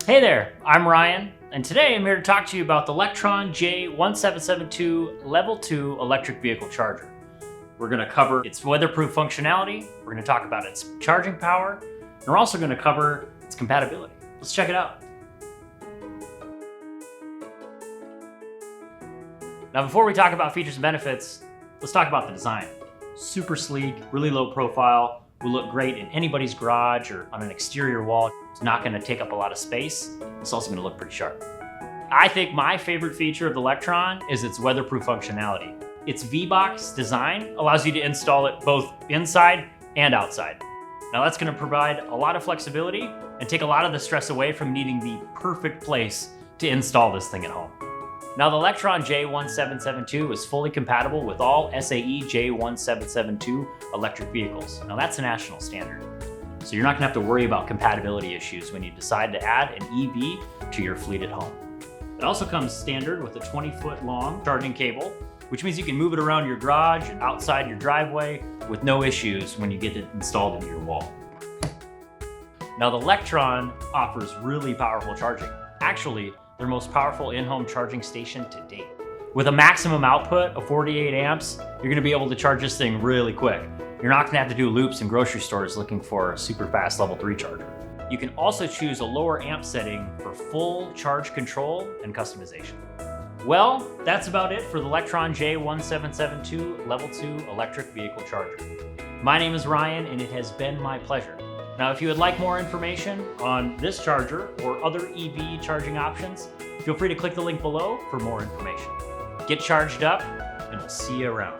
Hey there, I'm Ryan, and today I'm here to talk to you about the Lectron J1772 Level 2 Electric Vehicle Charger. We're going to cover its weatherproof functionality, we're going to talk about its charging power, and we're also going to cover its compatibility. Let's check it out. Now before we talk about features and benefits, let's talk about the design. Super sleek, really low profile, will look great in anybody's garage or on an exterior wall. It's not going to take up a lot of space. It's also going to look pretty sharp. I think my favorite feature of the Lectron is its weatherproof functionality. Its V-Box design allows you to install it both inside and outside. Now that's going to provide a lot of flexibility and take a lot of the stress away from needing the perfect place to install this thing at home. Now the Lectron J1772 is fully compatible with all SAE J1772 electric vehicles. Now that's a national standard, so you're not gonna have to worry about compatibility issues when you decide to add an EV to your fleet at home. It also comes standard with a 20-foot long charging cable, which means you can move it around your garage and outside your driveway with no issues when you get it installed into your wall. Now the Lectron offers really powerful charging. Actually, their most powerful in-home charging station to date. With a maximum output of 48 amps, you're gonna be able to charge this thing really quick. You're not gonna have to do loops in grocery stores looking for a super fast level 3 charger. You can also choose a lower amp setting for full charge control and customization. Well, that's about it for the Lectron J1772 Level 2 Electric Vehicle Charger. My name is Ryan, and it has been my pleasure. Now, if you would like more information on this charger or other EV charging options, feel free to click the link below for more information. Get charged up, and we'll see you around.